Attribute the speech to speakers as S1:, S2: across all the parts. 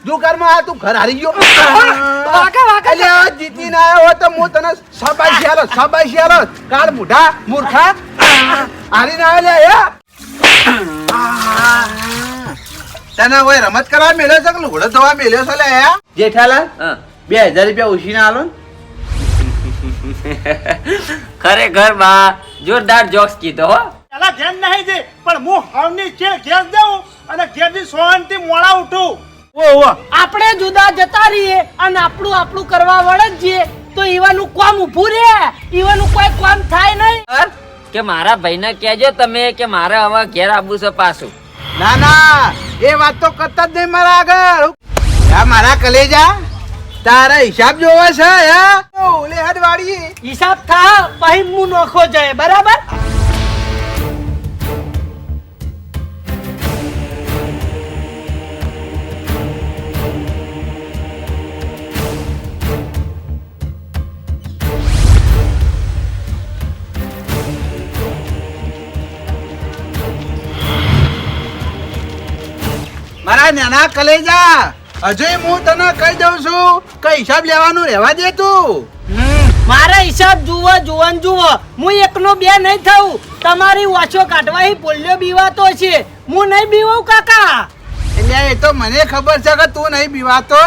S1: દુકાનમાં આ તું ઘર હારી ગયો
S2: વાકા
S1: એટલે જીતીને આવ્યો હોય તો હું તને શાબાશી આલો કાળ મુઢા મૂર્ખા હારીને આવ્યા તને કોઈ રમત કરવા મેલ્યો છે કે લુગડો ધોવા મેલ્યો છે લે જેઠાલાલ 2000 રૂપિયા ઉછીને આલો ને
S3: ખરેખર બા જોરદાર જોક્સ કીધો હો
S2: પેલા ધ્યાન નહીં છે પણ હું હવની છે ઘેર જાઉં અને ઘેરથી સોનથી મોડા ઉઠું
S4: આપણે જુદા જતા રહીએ અને આપણું કરવા વળે જ જઈએ તો ઈવાનું કામ ઊભું રહે ઈવાનું કોઈ કામ થાય નહીં
S3: કે મારા ભાઈને કહેજો તમે કે મારે હવે ઘેર આવવું છે પાછું
S1: ના એ વાત તો કરતા જ નહીં મારા આગળ મારા કલેજા તારા હિસાબ જોવો છે ઓલે હદવાડી
S4: હિસાબ થા પછી હું નોખો જાય બરાબર
S1: મારા નાના કલેજા હજુ હું તને કહી દઉં છું કે હિસાબ લેવાનું રહેવા દે તું
S4: મારા હિસાબ જુઓ હું એકનો બે નહીં થવું તમારી વાછો કાઢવા પોલિયો બીવાતો છે હું નહીં બીવું કાકા
S1: એટલે એ તો મને ખબર છે કે તું નહીં બીવાતો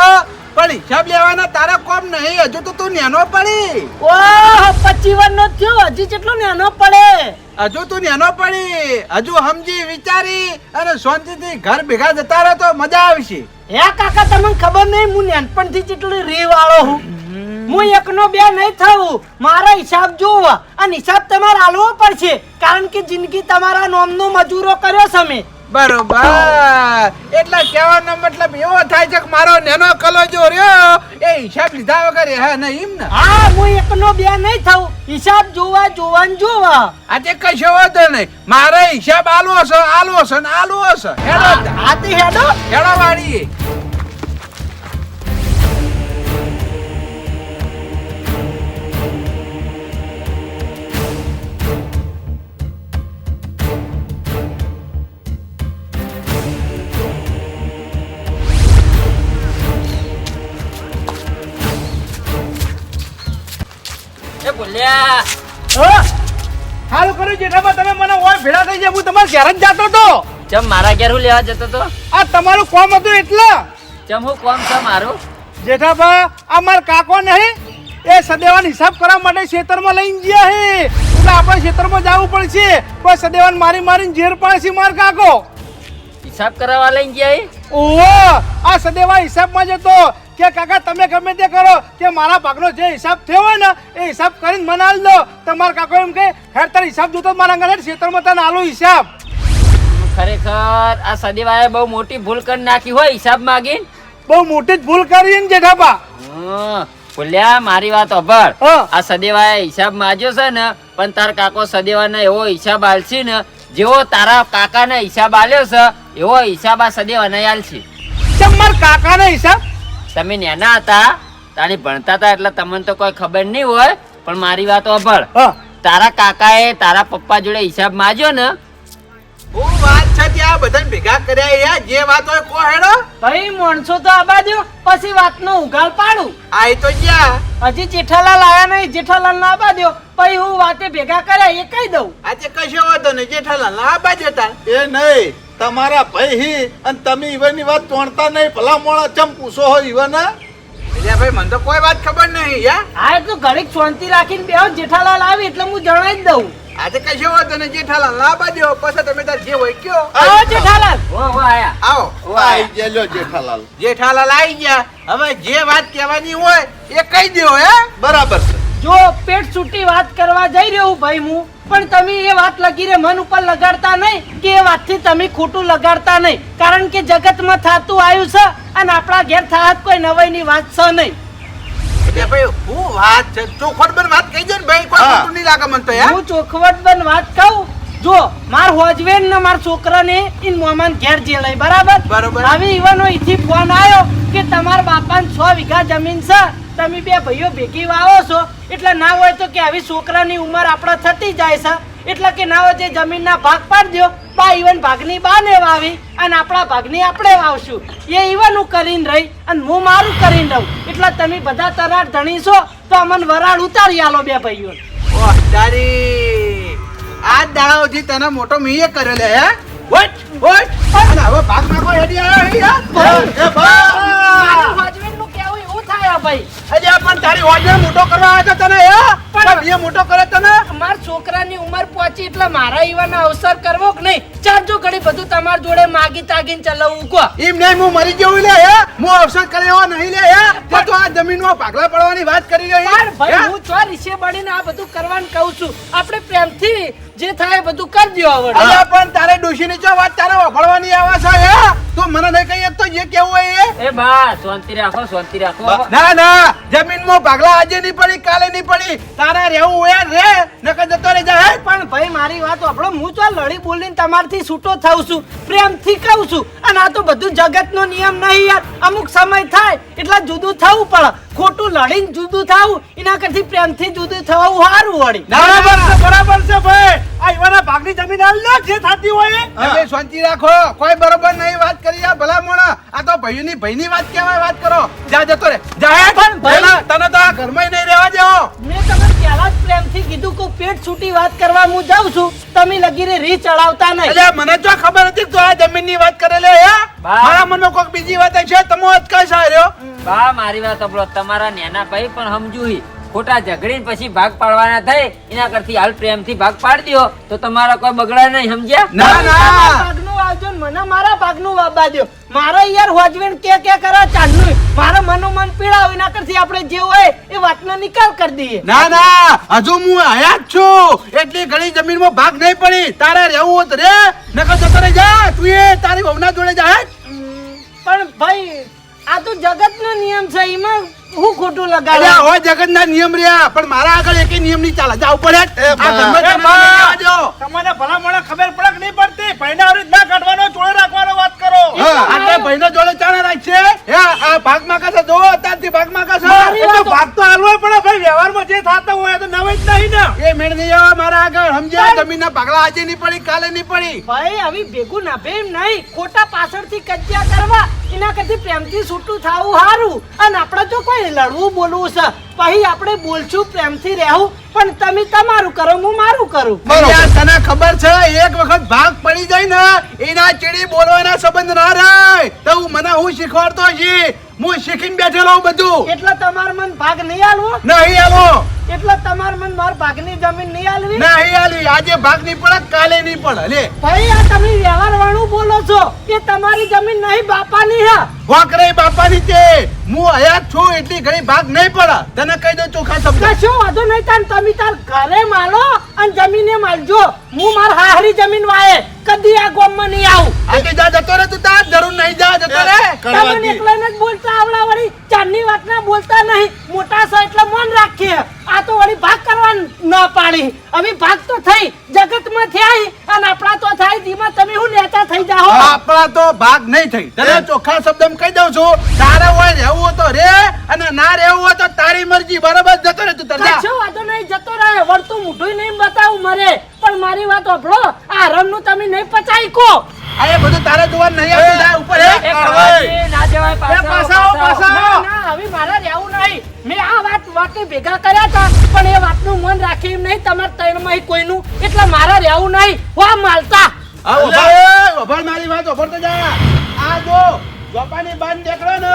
S1: પણ હિસાબ લેવાના તારા કોમ નહીં હજુ તો તું નેનો પડી
S4: ઓહ 25 નો થયો હજી કેટલો નેનો પડે
S1: હજુ તું નેનો પડી હજુ સમજી વિચારી અને શાંતિથી ઘર ભેગા જતા રહો તો મજા આવશે
S4: હે કાકા તમને ખબર નહીં હું નાનપણથી જેટલો રી વાળો હું એકનો બે નહીં થવું મારા હિસાબ જોવો અને હિસાબ તમારે આલવો પડશે કારણ કે જિંદગી તમારા નામનો મજૂરો કર્યો છે મેં
S1: બરોબર એટલે કહેવાનો મતલબ એવો થાય છે કે મારો નેનો કલોજો રહ્યો એ હિસાબ લીધા વગર હે નહીં ને
S4: હા હું એકનો બે નહીં થવું હિસાબ જોવા
S1: આજે કશો વાંધો નહીં મારે હિસાબ આલવો છે ને આલવો છે હેડો વાળી
S2: સારું કર્યું જેઠાબા તમે મને ઓય ભેળા થઈ જાય હું તમારા ઘેર જ જતો તો
S3: ચમ મારા ઘેર હું લેવા જતો તો
S2: આ તમારું કામ હતું એટલે
S3: ચમ હું કોમ છે મારું
S2: જેઠાબા આ માર કાકો નહીં એ સદેવાન હિસાબ કરવા માટે ખેતરમાં લઈને ગયા હે એટલે આપણે ખેતરમાં જવું પડશે કોઈ સદેવાન મારીને ઝેર પાડશે માર કાકો
S3: હિસાબ કરાવવા લઈને ગયા
S2: ઓહો આ સદેવા હિસાબમાં જતો કે કાકા તમે ગમે તે કરો કે મારા ભાગનો જે હિસાબ થયો હોય ને એ હિસાબ કરીને મને આલ દો તમારા કાકો એમ કે હેર તાર હિસાબ જોતો મારા ઘરે ખેતરમાં તને આલો હિસાબ
S3: ખરેખર આ સદેવાએ બહુ મોટી ભૂલ કરી નાખી હોય હિસાબ માંગીને
S2: બહુ મોટી જ ભૂલ કરી ને જેઠાબા
S3: બોલ્યા મારી વાત અભળ આ સદેવાએ હિસાબ માંગ્યો છે ને પણ તાર કાકો સદેવાને એવો હિસાબ આલશે ને જેવો તારા કાકાને હિસાબ આલ્યો છે એવો હિસાબ આ સદેવાને આલશે
S2: ચમ માર કાકાનો હિસાબ
S3: તમે નાના હતા તારી ભણતા હતા એટલે તમને તો કોઈ ખબર નહીં હોય પણ મારી વાત અભળ તારા કાકાએ તારા પપ્પા જોડે હિસાબ માંગ્યો ને
S1: હું વાત છે ત્યાં બધાને ભેગા કર્યા જે વાત હોય કો હેડો
S4: ભાઈ માણસો તો આબા દો પછી વાતનો ઉગાલ પાડું
S1: આઈ તો ગયા
S4: હજી જેઠાલાલ આયા નહીં જેઠાલાલ ના આબા દો પછી હું વાતે ભેગા કર્યા એ કહી દઉં
S1: આજે કશો વાંધો નહીં જેઠાલાલ ના બાજુ હતા
S5: એ નહીં તમારા ભાઈ હી અને તમે ઈવનની વાત તોડતા નહીં ભલા મોણા ચમ પૂછો હો ઈવન
S1: ભાઈ મને તો કોઈ વાત ખબર નહીં
S4: હા તો ઘડીક શાંતિ રાખીને બેહો જેઠાલાલ આવી એટલે હું જણાવી જ દઉં
S1: આજે કશો વાંધો નહીં જેઠાલાલ ના બાજુ પછી તમે તાર જે હોય કયો
S4: આવો જેઠાલાલ
S1: આવો
S5: આઈ ગયેલો જેઠાલાલ
S1: જેઠાલાલ આવી ગયા હવે જે વાત કહેવાની હોય એ કહી દો
S5: બરાબર છે
S4: જો પેટ છૂટી વાત કરવા જઈ રહ્યો ભાઈ હું પણ તમે એ વાત લગીરે મન ઉપર લગાડતા નહીં કે એ વાતથી તમે ખોટું લગાડતા નહીં કારણ કે જગતમાં થાતું આવ્યું છે અને આપણા ઘેર થાત કોઈ નવાઈની વાત છે નહીં
S1: ભાઈ હું વાત છે ચોખવટ બન વાત કહી દો ને ભાઈ કોઈ ખોટું નહીં લાગે મને તો
S4: હું ચોખવટ બન વાત કહું જો માર હોજવેન ને માર છોકરાને ઇન મોમાન ઘેર જેલાય બરાબર હવે ઈવાનો ઈથી ફોન આવ્યો કે તમારા બાપાને 6 વીઘા જમીન છે તમે બે ભાઈઓ ભેગી વાવો છો એટલે ના હોય તો કે આવી છોકરાની ઉંમર આપણા થતી જાય છે એટલે કે ના હોય તે જમીનના ભાગ પાડી દો બા ઈવન ભાગની બા ને વાવી અને આપણા ભાગની આપણે વાવશું. એ ઈવનનું કરીને રહી અને હું મારું કરીને રહું. એટલે તમે બધા તરાર ધણી છો તો અમને વરાળ ઉતારી આલો બે ભાઈઓ.
S1: ઓહ તારી આ દાડાઓથી તને મોટો મીએ કર્યો લે હે વટ વટ અને હવે ભાગ નાખો હેડી આવ્યો
S4: મારું હસબન્ડનું કહેવું એવું થાય ભાઈ.
S1: અજે પણ તારી ઓજે મોટો કરવા આવ્યો તને હે પણ એ મોટો કરે તને
S4: મારા છોકરાની ઉંમર પહોંચી એટલે મારા ઈવાનો અવસર કરવો કે નહીં? ચારજો ઘડી બધું તમારા જોડે માગી તાગીને ચલાવવું કો.
S1: એમ નહીં હું મરી જવું લે હે હું અવસર કરે એવો નહીં લે હે તે તો આ જમીનમાં ભાગલા પડવાની વાત કરી રહ્યો
S4: પણ ભાઈ હું ચો રીસે બળીને આ બધું કરવાનું કહું છું. આપણે પ્રેમથી જે થાય એ બધું કરી દો આવડે.
S1: અલ્યા પણ તારે ડોશીની ચો વાત તારે વફળવાની આવે છે હે તું મને નહીં કહીએ તો જે કેવું હોય
S3: એ બા શાંતિ રાખો શાંતિ રાખો.
S1: ના ના જમીનમાં ભાગલા આજે નહીં પડી કાલે નહીં પડી તારે રહેવું હોય રે નકર જતો રે જા હે
S4: પણ ભાઈ મારી વાત સાંભળો. હું તો લડી બોલીને તમારથી છૂટો થાઉં છું, પ્રેમથી કહું છું. અને આ તો બધું જગતનો નિયમ નહીં યાર. અમુક સમય થાય એટલે જુદું થવું પડે. ખોટું લડીને જુદું થવું એના કરતી પ્રેમથી જુદું થવું સારું વળી.
S2: બરાબર છે ભાઈ. આ ઈવાના ભાગની જમીન હાલ લે જે થાતી હોય એ.
S1: તમે શાંતિ રાખો કોઈ બરોબર નહીં વાત કરી આ ભલા મોણા આ તો ભાઈની વાત કેવાય વાત કરો જા જતો રે જા હે
S4: પણ ભાઈ-
S1: તને તો આ ઘરમાં નહીં રહેવા દેવો
S4: મેં તમને પહેલા જ પ્રેમથી કીધું કે પેટ છૂટી વાત કરવા હું જાઉં છું. તમે લગીરે રી ચડાવતા નહીં.
S1: અલ્યા મને તો ખબર હતી કે તું આ જમીનની વાત કરે લે હે
S3: બા.
S1: મારા મનમાં કોઈક બીજી વાત છે તમો અટકાય સાર્યો
S3: બા મારી વાત સાંભળો. તમારા નાના ભાઈ પણ સમજુ હી. ખોટા ઝઘડીને પછી ભાગ પાડવાના થાય એના કરતી હાલ પ્રેમથી ભાગ પાડી દો તો તમારા કોઈ બગડા નહીં સમજ્યા.
S1: ના
S4: તમારા
S1: ના
S4: ભાગનું વાવજો ને મને મારા ભાગનું વાવવા દ્યો. મારા યાર હોજવેન કે કરે ચાંદનું મારા મનોમન પીડાવ એના કરતી આપણે જે હોય એ વાતનો નિકાલ કરી દઈએ.
S1: ના ના હજુ હું આયા જ છું એટલી ઘણી જમીનમાં ભાગ નહીં પડી તારે રહેવું હોત રે નકર જતો રે જા તું એ તારી વહુના જોડે જા હે
S4: પણ ભાઈ આ તો જગતનો નિયમ છે. એમાં હું ખોટું લગાડું?
S1: અલ્યા હોય જગતના નિયમ રહ્યા પણ મારા આગળ એકેય નિયમ નહીં ચાલે જા ઉપર હેઠ. આ ઘરમાં તને નહીં રહેવા દ્યો.
S2: તમને ભલા મોણા ખબર પડે કે નહીં પડતી? ભાઈના આવરી ના કાઢવાનો ચોળે રાખવાનો વાત કરો.
S1: હા, આ તે ભાઈનો જોડે ચાલે રાખશે હે આ ભાગ માં કાશે જોવો અત્યારથી ભાગ માં કાશે
S4: મારી
S2: એ તો ભાગ તો હાલવો પડે ભાઈ. વ્યવહારમાં જે થતા હોય એ તો નવાઈ જ નહીં ને.
S1: એ મેળ નહીં આવે મારા આગળ સમજ્યા જમીનના ભાગલા આજે નહીં પડી કાલે નહીં પડી
S4: ભાઈ હવે ભેગું ના ભેમ નહીં. ખોટા પાછળથી કજ્જા કરવા એના કરતી પ્રેમથી છૂટું થાવું સારું. અને આપણે તો કોઈ લડવું બોલવું છે પછી આપણે બોલશું પ્રેમથી રહેવું. પણ તમે તમારું કરો હું મારું કરું.
S1: અલ્યા, તને ખબર છે એક વખત ભાગ પડી જાય ને એના ચીડી બોલવાના સંબંધ ના રહે તો મને હું શીખવાડતો છી હું શીખીને બેઠેલો બધું
S4: એટલે તમાર મન ભાગ નહીં આલવો?
S1: નહીં આવો
S4: એટલે તમાર મન માર ભાગની જમીન નહીં આલવી?
S1: નહીં આલી આજે ભાગ નહીં પડે કાલે નહીં પડે લે
S4: ભાઈ આ તમે વ્યવહાર વાળું બોલો છો. એ તમારી જમીન નહીં બાપાની હે.
S1: વાકરે બાપાની તે હું આયા જ છું એટલી ઘણી ભાગ નહીં પડે તને કહી દઉં ચોખ્ખા શબ્દ
S4: કશો વાંધો નહીં. તાન તમે તાર ઘરે માલો અને જમીને માલજો. હું માર હાહરી જમીન વાય કદી આ ગામમાં નહીં આવું.
S1: આજે જા જતો રે તું તાર જરૂર નહીં જા જતો રે
S4: તમને એકલાને જ બોલતા આવડા વળી ચાંદની વાત ના બોલતા નહીં. મોટા છો એટલે મન રાખીએ. આ તો વળી ભાગ કરવા ના પાડી. હવે ભાગ તો થઈ જગતમાં થયા અને આપણા તો થાય ધીમા તમે હું નેતા થઈ જાઓ.
S1: આપણા તો ભાગ નહીં થઈ તને ચોખ્ખા શબ્દમાં કહી દઉં છું તારે હોય રહેવું હોય તો રે અને ના રહેવું હોય તો તારી મરજી બરાબર જતો રે તું તાર જા.
S4: કશો વાંધો નહીં જતો રહે. વળતું મોઢું નહીં બતાવું મરે. પણ મારી વાત સાંભળો આ રમનું તમે નહીં પચાઈ કો.
S1: આ એ બધું તારે જોવાનું નહીં આવતું જા ઉપર
S3: એ
S1: હે.
S3: કળવાજી, ના જવાય, પાછા આવો, પાછા આવો.
S4: ના, ના, હવે મારે રહેવું નહીં. મેં આ વાતને ભેગા કર્યા હતા પણ એ વાતનું મન રાખી એમ નહીં તમારા ત્રણમાં કોઈનું. એટલે મારે રહેવું નહીં. વાહ માલતા
S1: આ ઉભા ઉભા મારી વાત ઉભર તો જા આ જો ગોપાની બાન દેખડો ને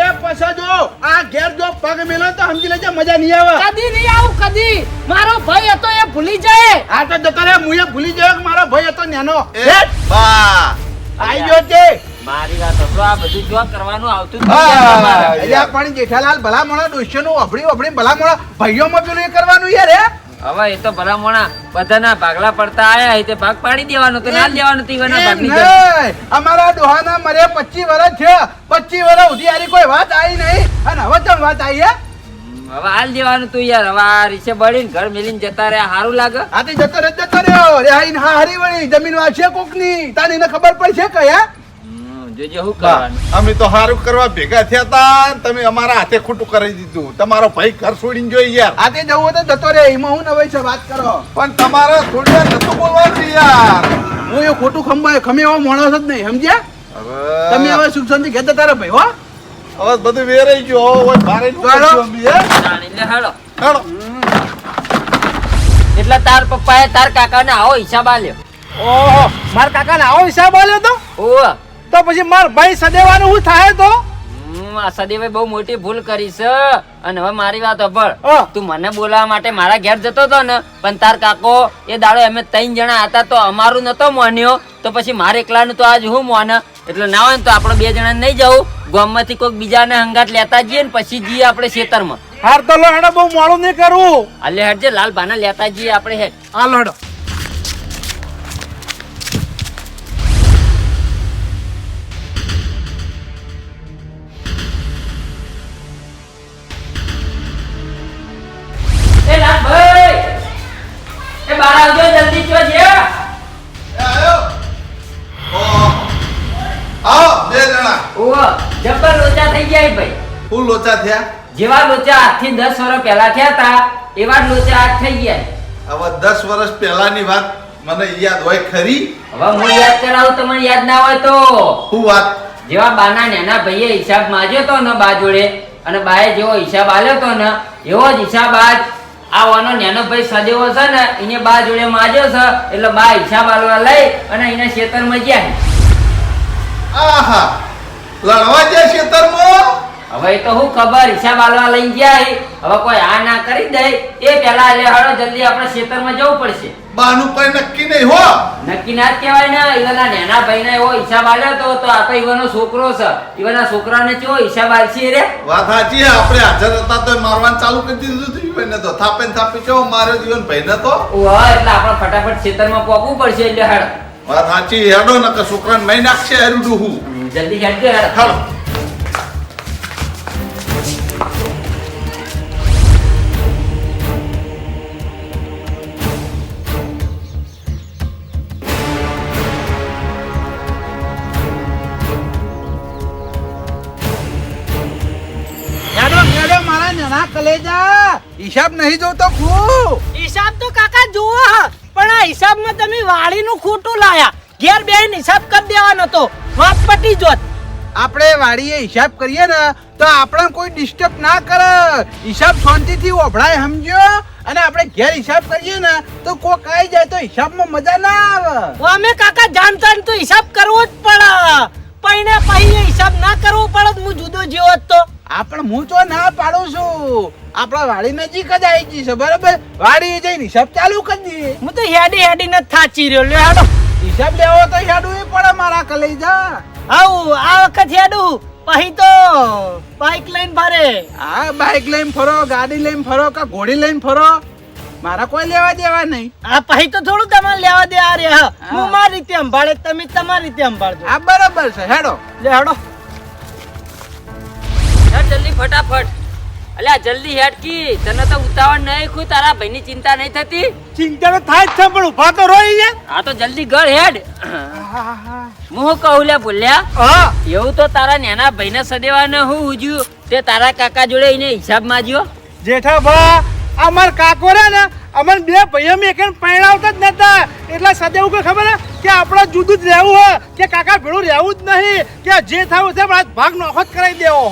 S1: એ પછી જો આ ઘેર જો પગ મેલો તો સમજી લેજે મજા નહીં આવે
S4: કદી નહીં આવું કદી. મારો ભાઈ હતો એ ભૂલી જાય.
S1: આ તો જતો રે મુએ ભૂલી ગયો કે મારો ભાઈ હતો નેનો
S5: એ બા
S1: આઈ ગયો છે
S3: મારી વાત સાંભળો. આ બધું જો કરવાનું આવતું જ નથી
S1: હા
S3: તમારે.
S1: અલ્યા પણ જેઠાલાલ ભલા મોણા દોસ્યોનું અભડી ભલા મોણા ભાઈઓમાં પેલું એ કરવાનું યાર હે
S3: હવે એ તો ભલા મોણા બધાના ભાગલા પડતા આયા તે ભાગ પાડી દેવાનો તો ના જ દેવાનું તીવાના
S1: એમ
S3: ભાગની
S1: નહીં. અમારા ડોહાના મરે 25 વર્ષ છે 25 વર્ષ સુધી આરી કોઈ વાત આવી નહીં અને હવે તમ વાત આવી હે
S3: હવે હાલ દેવાનું તું યાર. હવે આ રીસે બળીને ઘર મેલીને જતા રહ્યા સારું લાગે.
S1: આથી જતો રહ્યો રે હાઈન હા હરી વળી જમીન વાળ છે કોકની તાની ને ખબર પડશે કે હે
S3: સમજો શું કરવાનું.
S5: અમે તો સારું કરવા ભેગા થયા તા ને તમે અમારા હાથે ખોટું કરી દીધું. તમારો ભાઈ ઘર છોડીને જોઈ યાર.
S1: આતે જવું હોય તો જતો રે, એમાં હું નવાઈ છે વાત કરો.
S5: પણ તમારે થોડી વાર નતું બોલવાનું યાર.
S1: હું એ ખોટું ખમે એવો માણસ જ નહીં, સમજ્યા? તમે હવે સુખ શાંતિ ઘેર જતા રહો ભાઈ, હો.
S5: હવે બધું વેરાઈ ગયું. હવે બારે નું
S1: ચાલો.
S5: કરશું અમે, હે?
S3: જાણી લે હાલો.
S5: ચાલો.
S3: એટલે તાર પપ્પાએ તાર કાકાને આવો હિસાબ આલ્યો.
S2: ઓહો, મારા કાકાને આવો હિસાબ આલ્યો તો
S3: ઓહ,
S2: તો પછી માર ભાઈ સદેવાનું શું થાય તો
S3: આ સદીભાઈ બહુ મોટી ભૂલ કરી છે. અને હવે મારી વાત સાંભળ.
S2: હા.
S3: તું મને બોલાવવા માટે મારા ઘેર જતો હતો ને, પણ તાર કાકો એ દાડો અમે 3 જણા હતા તો અમારું નતો મોન્યો, તો પછી મારે એકલાનું તો આજ હું મોને. એટલે ના હોય ને તો આપણે 2 જણા નહીં જવું, ગામમાંથી કોઈક બીજાને હંગાટ લેતા જઈએ ને પછી જઈએ આપણે ખેતરમાં.
S2: હાર તો લો હેડો, બહુ મોડું નહીં કરવું.
S3: અલે હેડજે, લાલ ભાના લેતા જઈએ આપણે. હેડ.
S2: હાલો હેડો.
S3: એ લાલભાઈ, એ બહાર આવજો જલ્દી. જો છે
S5: એ આયો. ઓહો. આવો, 2 જણા.
S3: ઓહ, જબ્બર લોચા થઈ ગયા એ ભાઈ.
S5: ફૂલ લોચા થયા.
S3: જેવા લોચા આજથી 10 વર્ષ પહેલા થયા હતા એવા જ લોચા આજ થઈ ગયા.
S5: હવે 10 વર્ષ પહેલાની વાત મને યાદ હોય ખરી.
S3: હવે હું યાદ કરાવું, તમને યાદ ના હોય તો.
S5: શું વાત?
S3: જેવા બાના નાના ભાઈએ હિસાબ માંગ્યો તો ને બા જોડે, અને બાએ જેવો હિસાબ આલ્યો તો ને એવો જ હિસાબ આજ આ વાનો નાનો ભાઈ સદેવો છે ને એને બા જોડે માંગ્યો છે. એટલે બા હિસાબ આલવા લઈ અને એને ખેતરમાં ગયા.
S5: આહા, લડવા જાય ખેતરમાં.
S3: હવે એ તો હું ખબર, હિસાબ આલવા લઈ ગયા. હવે કોઈ આ ના કરી દે એ પેલા એટલે હળો જલ્દી આપણે ખેતરમાં જવું પડશે.
S5: બાનું કઈ નક્કી નહીં હો.
S3: નક્કી ના જ કહેવાય ને. ઈવાના નાના ભાઈને એવો હિસાબ આલ્યો તો આ તો ઈવાનો છોકરો છે. ઈવાના છોકરાને કેવો હિસાબ આલશે રે.
S5: વાત સાચી છે. આપણે હાજર હતા તો મારવાનું ચાલુ કરી દીધું હતું. ઈવને તો થાપે ને થાપે કેવો માર્યો જીવન ભાઈને તો.
S3: ઓહ, એટલે આપણે ફટાફટ ખેતરમાં પોકવું પડશે. એટલે હેડ
S5: વાત સાચી. હેડો ને કે છોકરાને મહી નાખશે હરુડું હું.
S3: જલ્દી હેડજો. હેડ
S5: હાલો.
S1: હેડો મારા નાના કલેજા, હિસાબ નહીં જોતો ખું.
S4: હિસાબ તો કાકા જુઓ હ, પણ આ હિસાબમાં તમે વાડીનું ખોટું લાયા. ઘેર બેહીને હિસાબ કરી દેવાનો તો વાત પટી જોત.
S1: આપણે વાડીએ હિસાબ કરીએ ને તો આપણે કોઈ ડિસ્ટર્બ ના કરે. હિસાબ શાંતિથી ઓભળાય, સમજો. અને આપણે ઘેર હિસાબ કરીએ ને તો કોક આવી જાય તો હિસાબમાં મજા ના આવે.
S4: અમે કાકા જાણતા તો હિસાબ કરવો જ પડે. પૈણે પછી હિસાબ ના કરવો પડે તો હું જુદો જેવો જ તો.
S1: આપણે હું તો ના પાડું છું. આપણા વાડી નજીક જ આવી ગઈ છે, બરાબર. વાડી જઈને હિસાબ ચાલુ કરી દઈએ.
S4: હું તો હેડી ને થાચી રહ્યો. લે હાડો.
S1: હિસાબ લેવો તો હેડવું પડે મારા કલેજા.
S4: આવું આ વખત હેડું, પછી તો બાઈક લઈને ભરે.
S1: આ બાઈક લઈને ફરો, ગાડી લઈને ફરો કે ઘોડી લઈને ફરો, મારા કોઈ લેવા દેવા નહીં.
S4: આ પછી તો થોડું તમારે લેવા દે. આ રે હું મારી રીતે સંભાળે, તમે તમારી રીતે સંભાળજો.
S1: આ બરાબર છે. હેડો.
S4: લે હાડો.
S3: હેડ જલ્દી ફટાફટ. અલ્યા જલ્દી હેડ કી. તને તો ઉતાવળ નહીં, કોઈ તારા ભાઈની ચિંતા નહીં થતી.
S2: ચિંતા તો થાય જ છે, પણ ઉભા તો રોઈ યાર.
S3: આ તો જલ્દી ઘર હેડ. હું કહું લે ભૂલ્યા,
S2: હા,
S3: એવું તો તારા નાના ભાઈને સદેવાને હું ઉજ્યું તે તારા કાકા જોડે એને હિસાબ માંગ્યો.
S2: જેઠા ભા, અમાર કાકો રે ને, અમર 2 ભાઈઓ મેં એકને પરણાવતા જ નતા. એટલે સદેવું કે ખબર હે કે આપણે જુદું જ રહેવું હે, કે કાકા ભેળું રહેવું જ નહીં, કે જે થવું છે પણ ભાગ નોખો જ કરાવી દેવો.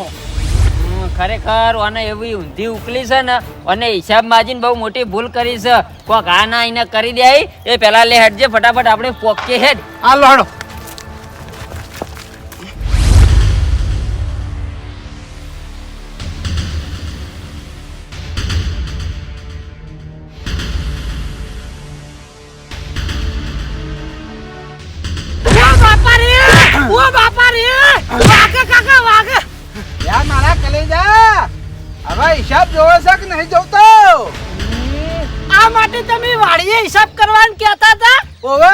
S3: ખરેખર અને એવી ઊંધી ઉકલી છે ને, અને હિસાબ માજીને બહુ મોટી ભૂલ કરી છે. કોક આ ના એને કરી દે એ પેલા લે હેડજે ફટાફટ, આપણે પોકે હેડ.
S2: હાલો હાલો.
S4: ઓ બાપા રે, વાગે કાકા વાગે.
S1: યા મારા કલેજા, હવે હિસાબ જોવો છે કે નહીં જોતો?
S4: આ માટે તમે વાડીએ હિસાબ કરવાનું કહેતા હતા.
S1: ઓવે,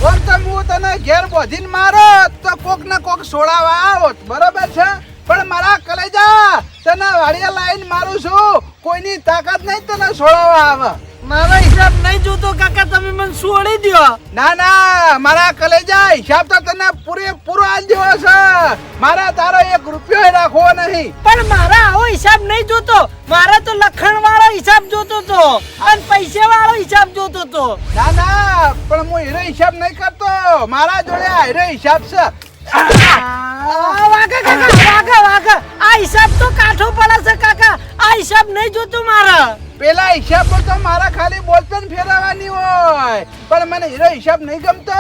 S1: ઓમ તો હું તને ઘેર બોધીને મારો તો કોક ને કોક સોડાવા આવો, બરોબર છે. પણ મારા કલેજા, તને વાડીએ લાઈન મારું છું, કોઈની તાકાત નહીં તને સોડાવા આવે.
S4: મારો હિસાબ નહીં જોતો કાકા, તમે મને છોડી દો.
S1: ના ના મારા કલેજા, હિસાબ તો તને પૂરેપૂરો આલ દેવો છે. મારા તારો 1 રૂપિયો રાખવો નહીં.
S4: પણ મારા આવો હિસાબ નહીં જોતો. મારા તો લખણ વાળો હિસાબ જોતો તો અને પૈસા વાળો હિસાબ જોતો તો.
S1: ના ના પણ હું હીરો હિસાબ નહીં કરતો. મારા જોડે આ હીરો હિસાબ છે.
S4: વાઘા કાકા, વાઘા વાઘા, આ હિસાબ તો કાઠો પડે છે કાકા. આ હિસાબ નહીં જોતો મારા.
S1: પેલા હિસાબમાં તો મારા ખાલી બોલપેન ફેરવવાની હોય, પણ મને હીરો હિસાબ નહીં ગમતો.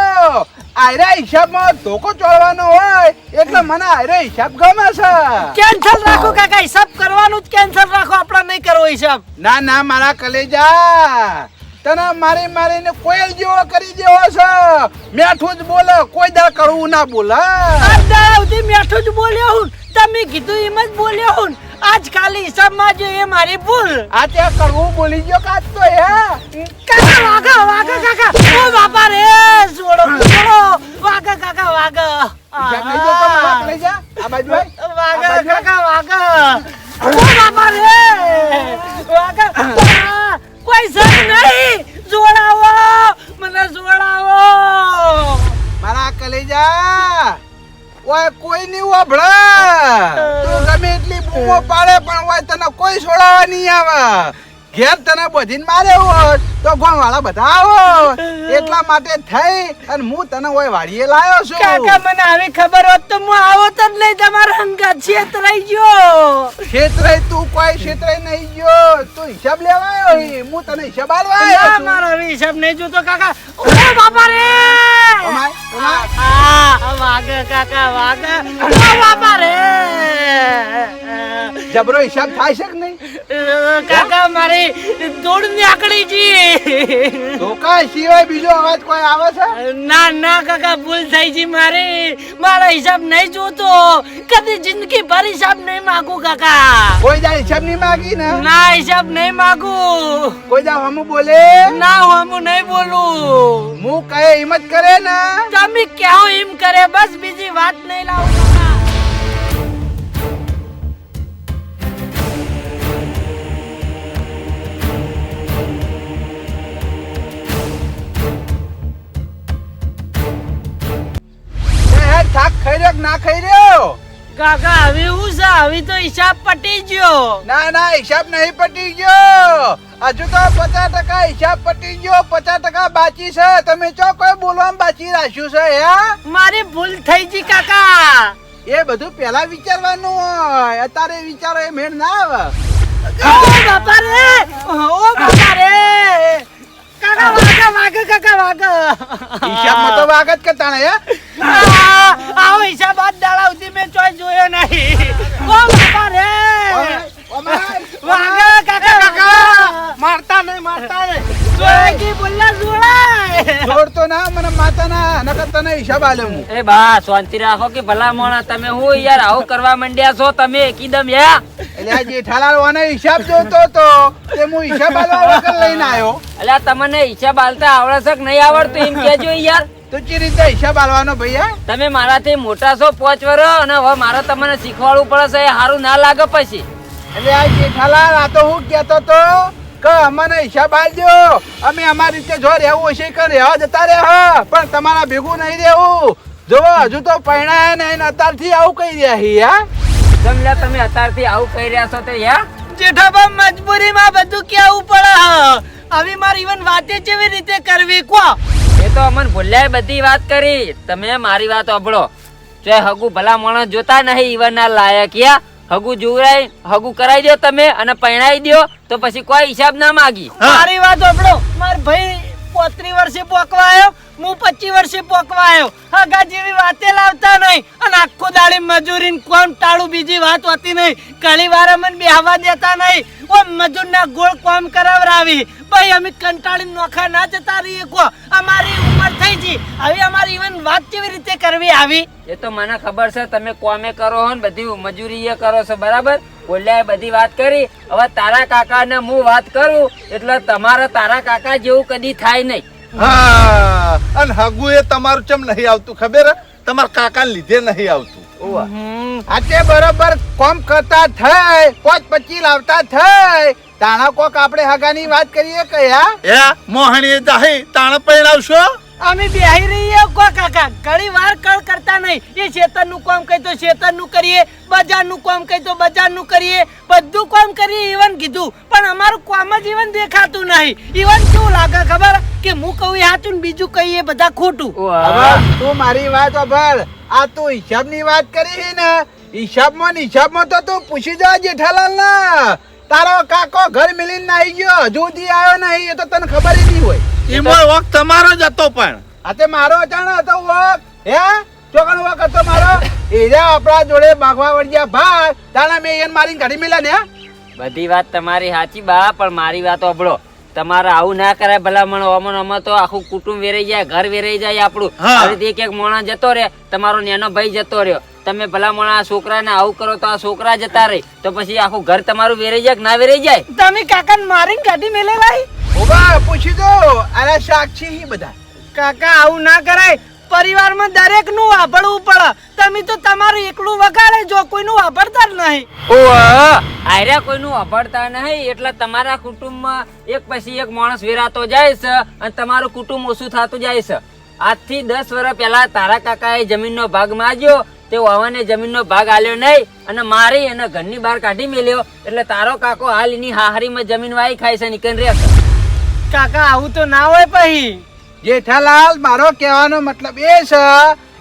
S1: આયરા હિસાબમાં ધોકો ચોળવાનો હોય એટલે મને આયરો હિસાબ ગમે છે.
S4: કેન્સલ રાખો કાકા, હિસાબ કરવાનું જ કેન્સલ રાખો. આપણે નહીં કરવો હિસાબ.
S1: ના ના મારા કલેજા, તને મારી મારીને કોયલ જેવો કરી દેવો છે. મેઠું જ બોલે, કોઈ દા કડવું ના બોલે.
S4: આ સુધી મેઠું જ બોલ્યો હું. તમે કીધું એમ જ બોલ્યો હું. આજ ખાલી હિસાબમાં જો એ મારી ભૂલ.
S1: આ ત્યાં કડવું બોલી ગયો કાચ તો હે.
S4: કાકા વાઘા, વાઘા કાકા, ઓ બાપા રે, છોડો છોડો. વાઘા કાકા, વાઘા.
S1: હિસાબ નહીં જોતો મારા કલેજા. આ બાજુ આય.
S4: વાઘા કાકા, વાઘા. ઓ બાપા રે, વાઘા. કોઈ સર નહીં. જોડાવો, મને જોડાવો.
S1: મારા કલેજા, ઓય કોઈ નહીં વાભળે. તું ગમે એટલી બૂમો પાડે પણ ઓય તને કોઈ છોડાવવા નહીં આવે. ઘેર તને બધીને મારે હોત તો ગોણવાળા બધા આવો. એટલા માટે થઈ અને હું તને ઓય વાડીએ લાયો છું.
S4: કાકા મને આવી ખબર હોત તો હું આવત જ નહીં. તમારા હંગા છેતરાઈ ગયો.
S1: ક્ષેત્રે તું કોઈ ક્ષેત્રે નહીં ગયો. તું હિસાબ લેવા આવ્યો હી. હું તને હિસાબ આલવા આવ્યો
S4: ના,
S1: છું.
S4: મારો હવે હિસાબ નહીં જોતો કાકા. ઓ બાપા રે,
S1: અમાય, અમાય.
S4: વાઘા કાકા, વાઘા. ઓ બાપા રે.
S1: જબરો હિસાબ થાય છે કે નહીં?
S4: કાકા મારી દોડ નીકળી જી.
S1: ધોકા સિવાય બીજો અવાજ કોઈ આવે છે?
S4: ના ના કાકા, ભૂલ થઈ જી મારી. મારા હિસાબ નહીં જોતો. કદી જિંદગી ભર હિસાબ નહીં માંગુ કાકા.
S1: કોઈ જા હિસાબ નહીં માગી ને?
S4: ના, હિસાબ નહીં માંગુ.
S1: કોઈ જા હમ બોલે?
S4: ના, હું નહીં બોલું.
S1: હું કહે એમ જ કરે ને?
S4: તમે કહો એમ કરે, બસ બીજી વાત નહીં લાવો કાકા.
S1: થાક ખાઈ રહ્યો કે ના ખાઈ રહ્યો?
S4: કાકા હવે હું છે? હવે તો હિસાબ પટી ગયો.
S1: ના ના હિસાબ નહીં પટી ગયો. હજુ તો 50% હિસાબ પટી ગયો, 50% બાકી છે. તમે ચો કોઈ બોલવામાં બાકી રાખ્યું છે હે?
S4: મારી ભૂલ થઈ ગઈ કાકા.
S1: એ બધું પહેલા વિચારવાનું હોય. અત્યારે વિચારો એ મેળ ના આવે.
S4: ઓ બાપા રે, ઓ બાપા રે. કાકા વાગા, વાગા કાકા, વાગા.
S1: હિસાબમાં તો વાગ જ કરતા ને હે?
S4: આવો હિસાબ આજ દાડા સુધી મેં ચોય જોયો નહીં. ઓ બાપા રે, વાગા કાકા, વાગા.
S2: મારતા નહીં, મારતા નહીં.
S4: જોય કી બોલ્યા જોડાય.
S1: છોડતો ના મને માતા ના, નકર તને હિસાબ આલે હું.
S3: એ બા શાંતિ રાખો કે ભલા મોણા, તમે હું યાર આવું કરવા માંડ્યા છો તમે એકદમ યા.
S1: એટલે આ જેઠાલાલ ઓને હિસાબ જોતો તો તે હું હિસાબ આલવા વગર લઈને આવ્યો.
S3: અલ્યા તમને હિસાબ આલતા આવડે છે કે નહીં આવડતું એમ કેજો યાર.
S1: તો ચી રીતે હિસાબ આલવાનો ભૈયા?
S3: તમે મારાથી મોટા છો 5 વર્ષ અને હવે મારે તમને શીખવાડવું પડે છે. એ સારું ના લાગે પછી.
S1: એટલે આ જેઠાલાલ આ તો હું કહેતો તો કે અમને હિસાબ આલજો. અમે અમારી રીતે જો રહેવું હશે કે રહેવા જતા રહે, પણ તમારા ભેગું નહીં રહેવું. જો હજુ તો પરણાયા નહીં ને અત્યારથી આવું કહી રહ્યા છીએ હા?
S3: સમજ્યા તમે અત્યારથી આવું કહી રહ્યા છો તો યા.
S4: જેઠાબા મજબૂરીમાં બધું કેવું પડે. હવે મારી ઇવન વાતે કેવી રીતે કરવી કો?
S3: એ તો અમન ભૂલ્યા બધી વાત કરી. તમે મારી વાત સાંભળો. જો હગુ ભલા માણસ જોતા નહીં ઈવન ના લાયક યા. હગુ જોરાય હગુ કરાઈ દો તમે અને પરણાઈ દો તો પછી કોઈ હિસાબ ના માગી.
S4: મારી વાત સાંભળો. માર ભાઈ 35 વર્ષે પોકવા આવ્યો, હું 25 વર્ષે પોકવા આવ્યો. હગા જેવી વાતે લાવતા નહીં અને આખો દાડી મજૂરી કોમ ટાળું, બીજી વાત હોતી નહીં. ઘણી વાર અમને બેહવા દેતા નહીં. ઓ મજૂરના ગોળ કોમ કરાવરાવી. ભાઈ અમે કંટાળી નોખા ના જતા રહીએ કો. અમારી ઉંમર થઈ ગઈ, હવે અમારી ઇવન વાત કેવી રીતે કરવી આવી?
S3: એ તો મને ખબર છે તમે કોમે કરો હો ને બધી મજૂરી એ કરો છો બરાબર. બોલ્યા બધી વાત કરી. હવે તારા કાકા ને હું વાત કરું એટલે તમારે તારા કાકા જેવું કદી થાય નહીં.
S5: હા, અને હગુ એ તમારું ચમ નહીં આવતું ખબર હે? તમારા કાકા લીધે નહીં આવતું.
S1: આજે બરોબર કોમ કરતા થઈ 5-25 લાવતા થઈ તાણા કોક આપણે હગાની વાત કરીએ કયા
S5: એ મોહણી જાહી તાણ પૈણાવશો
S4: અમે બેહી રહીએ કો કાકા ઘણી વાર કળ કરતા નહીં એ શેતરનું કામ કહી તો શેતરનું કરીએ બજારનું કામ કહી તો બજારનું કરીએ બધું કામ કરીએ ઈવન કીધું પણ અમારું કામ જ ઈવન દેખાતું નહીં ઈવન કેવું લાગે ખબર કે હું કહું એ સાચું ને બીજું કહીએ બધા ખોટું
S1: હવે તું મારી વાત સાંભળ આ તું હિસાબની વાત કરી ને હિસાબમાં તો તું પૂછી જા જેઠાલાલ ના તારો કાકો ઘર મિલીને નાઈ ગયો હજુ સુધી આવ્યો નહીં એ તો તને ખબર ય નહીં હોય
S5: એમાં વખત તમારો જ હતો પણ
S1: આ તે મારો અચાણ હતો વોક હે ચોકણ વોક હતો મારો એજા આપણા જોડે માગવા વળ્યા ભાગ તાણા મેં એને મારીને કાઢી મેલા ને
S3: બધી વાત તમારી સાચી બા પણ મારી વાત સાંભળો તમારે આવું ના કરાય ભલામણ ઓમન તો આખું કુટુંબ વેરાઈ જાય ઘર વેરાઈ જાય આપણું
S5: હા.
S3: હવે એક મોણા જતો રે તમારો નેનો ભાઈ જતો રહ્યો તમે ભલામણ આ છોકરાને આવું કરો તો આ છોકરા જતા રહે તો પછી આખું ઘર તમારું વેરાઈ જાય કે ના વેરાઈ જાય
S4: તમે કાકાને મારીને કાઢી મેલેલા
S1: ઉભા પૂછી દો અરે સાક્ષી બધા
S4: કાકા આવું ના કરાય પરિવારમાં દરેક નું વાપરવું પડે તમે તો તમારું એકલું વગાડે જો કોઈનું વાપરતા જ નહીં
S3: આર્યા કોઈનું અભળતા નહીં એટલે તમારા કુટુંબમાં એક પછી એક માણસ વેરાતો જાય છે અને તમારું કુટુંબ ઓછું થતું જાય છે આજથી 10 વર્ષ પહેલા તારા કાકાએ જમીનનો ભાગ માંગ્યો તે વાવાને જમીનનો ભાગ આલ્યો નહીં અને મારી અને ઘરની બહાર કાઢી મેલ્યો એટલે તારો કાકો હાલ એની હાહરીમાં જમીન વાઈ ખાય છે નીકળી રહ્યા છે
S4: કાકા આવું તો ના હોય પછી
S1: જેઠાલાલ મારો કહેવાનો મતલબ એ છે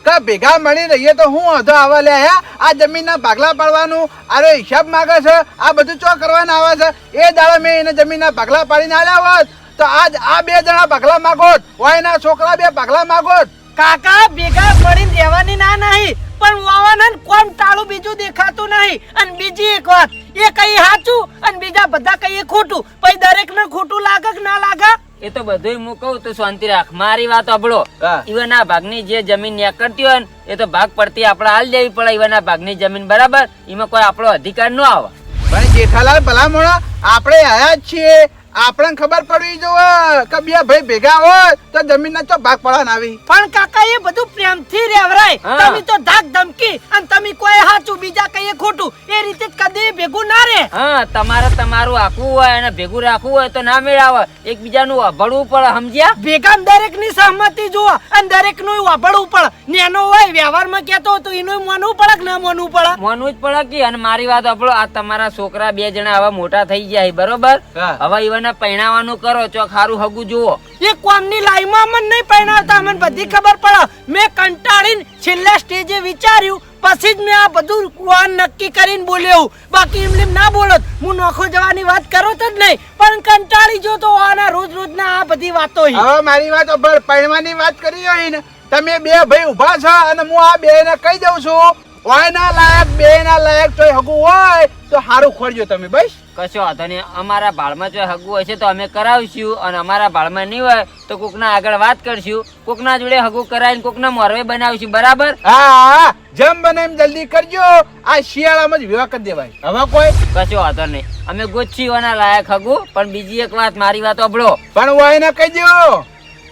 S1: કે ભેગા મળી રહીએ તો હું અધો આવા લે આ જમીનના ભાગલા પાડવાનું આરો હિસાબ માંગે છે આ બધું ચો કરવાના આવે છે એ દાડે મેં એને જમીનના ભાગલા પાડીને આલ્યા હોત તો આજ આ બે જણા ભાગલા માગોત વાયના છોકરા બે ભાગલા માગોત
S4: કાકા ભેગા મળીને રહેવાની ના નહીં પણ વાવાના કોમ ટાળું બીજું દેખાતું નહીં અને બીજી એક વાત એ કઈ સાચું અને બીજા બધા કઈ ખોટું પછી દરેકને ખોટું લાગે કે ના લાગે
S3: એ તો બધું હું કહું તું શાંતિ રાખ મારી વાત સાંભળો
S1: હા.
S3: ઈવનના ભાગની જે જમીન નીકળતી હોય ને એ તો ભાગ પડતી આપણે હાલ દેવી પડે ઈવનના ભાગની જમીન બરાબર એમાં કોઈ આપણો અધિકાર ન આવે
S1: પણ જેઠાલાલ ભલામણો આપણે આયા જ છીએ આપણને ખબર પડવી જોવે કે બે ભાઈ ભેગા હોય તો જમીનના ચો ભાગ પડવાના આવી
S4: પણ કાકા એ બધું પ્રેમથી રહેવરાય
S3: હા.
S4: તમે તો ધાક ધમકી અને તમે કોઈ સાચું બીજા કઈ ખોટું એ રીતે જ કદી ભેગું ના રહે
S3: હા તમારે તમારું આખવું હોય અને ભેગું રાખવું હોય તો ના મેળાવે એકબીજાનું અભળવું પડે સમજ્યા
S4: ભેગા દરેક ની સહમતિ જુઓ અને દરેક નું વાપરવું પડે નેનો હોય વ્યવહારમાં કેતો હોય તો એનું માનવું પડે કે ના માનવું પડે
S3: મોનું જ પડે કે અને મારી વાત સાંભળો આ તમારા છોકરા બે જણા હવે મોટા થઈ ગયા છે, બરોબર
S1: હા.
S3: હવે ઈવનને પૈણાવાનું કરો ચોક હારું હગું જુઓ
S4: એ કોમની લાઈમાં મને નહીં પહેણાવતા મને બધી ખબર પડે મેં કંટાળીને છેલ્લા સ્ટેજે વિચાર્યું પછી જ મેં આ બધું પ્લાન નક્કી કરીને બોલ્યો બાકી એમ ના બોલત હું નોખો જવાની વાત કરો તો જ નહીં પણ કંટાળી જો તો આના રોજ રોજના આ બધી વાતો
S1: હવે મારી વાત સાંભળ, પૈણવાની વાત કરી હોય ને તમે બે ભાઈ ઊભા છો અને હું આ બે ને કહી દઉં છું વાયના લાયક બે ના લાયક તો હગું હોય તો સારું ખોરજો તમે બસ
S3: કશો વાંધો નહીં અમારા ભાળમાં જો હગું હશે તો અમે કરાવશું અને અમારા ભાળમાં નહીં હોય તો કોકના આગળ વાત કરશું કોકના જોડે હગું કરાવીને કોકના મોરવે બનાવશું બરાબર
S1: હા જેમ બને એમ જલ્દી કરજો આ શિયાળામાં જ વિવાહ કરી દેવાય હવે કોઈ
S3: કશો વાંધો નહીં અમે ગોચ્છીઓના લાયક હગું પણ બીજી એક વાત મારી વાત સાંભળો
S1: પણ વાયને કહી દો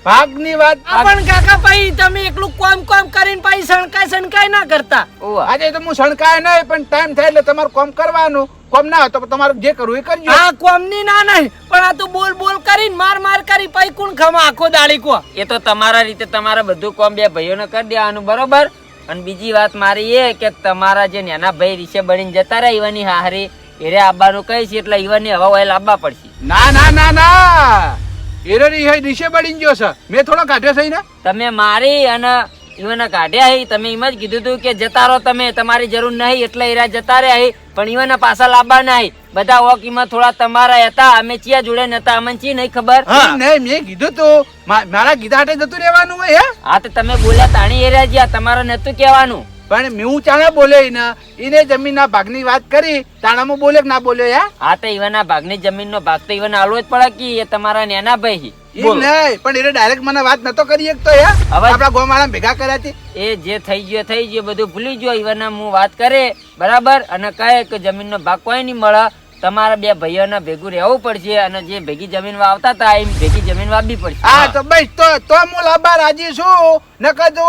S1: ભાગની વાત
S4: પણ કાકા ભાઈ તમે એકલું કામ કરીને પછી સણકાય ના કરતા
S3: ઓવા
S1: આજે તો હું સણકાય નહીં પણ ટાઈમ થાય એટલે તમારું કામ કરવાનું કામ ના હોય તો તમારું જે કરવું એ કરજો
S4: આ કોમની ના નહીં પણ આ તો બોલ કરીને માર કરી પછી કોણ ખમા આખો દાડી કો
S3: એ તો તમારા રીતે તમારે બધું કોમ બે ભાઈઓને કરી દેવાનું બરોબર અને બીજી વાત મારી એ કે તમારા જે નાના ભાઈ રીસે બનીને જતા રહ્યા ઈવાની હારી એરે આવવાનું કહીશ એટલે ઈવાની હવા ઓઇલ આવવા પડશે
S1: ના ના ના ના એરો દિશે બળીને ગયો છે મેં થોડો કાઢ્યો છે ને
S3: તમે મારી અને ઈવાને કાઢ્યા હી તમે એમ જ કીધું હતું કે જતા રહો તમે તમારી જરૂર નહીં એટલે એરા જતા રહ્યા હી પણ ઈવાને પાછા લાવવા નહીં બધા વોકીમાં થોડા તમારા હતા અમે ચિયા જોડે નતા અમને ચી નહીં ખબર
S1: નહીં મેં કીધું તું મારા ગીતા હાટે જતું રહેવાનું હોય હે
S3: હા તો તમે બોલ્યા તાણી એરા જ્યાં તમારે નતું કહેવાનું
S1: પણ મેં ચાણે બોલ્યો એને જમીનના ભાગની વાત કરી તાણામાં બોલ્યો કે ના બોલ્યો યાર
S3: હા તો ઈવાના ભાગની જમીનનો ભાગ તો ઈવાને આલવો જ પડે કે એ તમારા નેના ભાઈ
S1: એમ નહીં પણ એને ડાયરેક્ટ મને વાત નતો કરી એક તો યાર
S3: હવે-
S1: આપડા ગોમાળા ભેગા કર્યા છે
S3: એ જે થઈ ગયો બધું ભૂલી ગયો ઈવાના હું વાત કરે બરાબર અને કહે કે જમીનનો ભાગ કોઈ નહીં મળે તમારા બે ભાઈઓને ભેગું રહેવું પડશે અને જે ભેગી જમીન વાવતા હતા એમ ભેગી જમીન વાવવી પડશે
S1: હા તો બસ તો હું લાંબા રાજી છું નકર જો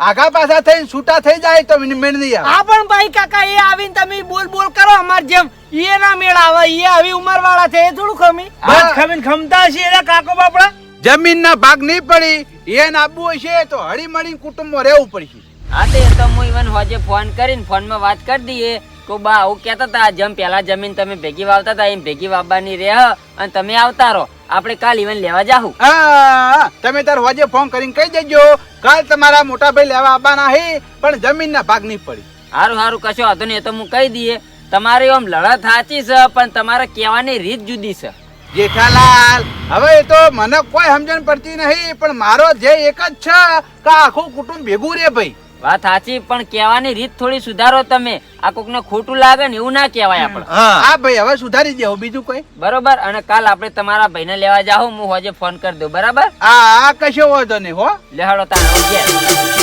S1: આગા પાછા થઈને છૂટા થઈ જાય તો મેળ નહીં આવે.
S4: હા પણ ભાઈ કાકા એ આવીને તમે બોલ બોલ કરો અમાર જેમ એ ના મેળ આવે એ આવી ઉંમર વાળા છે એ થોડું ખમી
S2: વાત ખમીને ખમતા છે એટલે કાકો બાપડા
S1: જમીનના ભાગ નહીં પડી એને આપવું હશે તો હળી મળીને કુટુંબમાં રહેવું પડશે.
S3: હા તે તો હું ઈવન હોજે ફોન કરીને ફોનમાં વાત કરી દઈએ કે બા આવું કહેતા હતા જેમ પેલા જમીન તમે ભેગી વાવતા હતા એમ ભેગી વાવવાની રહે અને તમે આવતા રહો આપણે કાલ ઈવન લેવા જાહું.
S1: હા તમે તાર હોજે ફોન કરીને કહી દેજો કાલ તમારા મોટા ભાઈ લેવા આવવાના હે પણ જમીનના ભાગ નહીં પડી.
S3: હારું હારું કશો વાંધો નહીં એ તો હું કહી દઈએ તમારી આમ લડત સાચી છે પણ તમારે કહેવાની રીત જુદી છે.
S1: જેઠાલાલ હવે એ તો મને કોઈ સમજણ પડતી નહીં પણ મારો ધ્યેય એક જ છે કે આખું કુટુંબ ભેગું રે ભાઈ.
S3: વાત સાચી પણ કહેવાની રીત થોડી સુધારો તમે આ કોકને ખોટું લાગે ને એવું ના કહેવાય આપણે.
S1: હા ભાઈ હવે સુધારી દેવો બીજું કોઈ.
S3: બરોબર અને કાલ આપણે તમારા ભાઈને લેવા જાહું હું હોજે ફોન કરી દઉં બરાબર.
S1: આ કશો વાંધો નહીં હો.
S3: લેહાડો તારે ઘેર.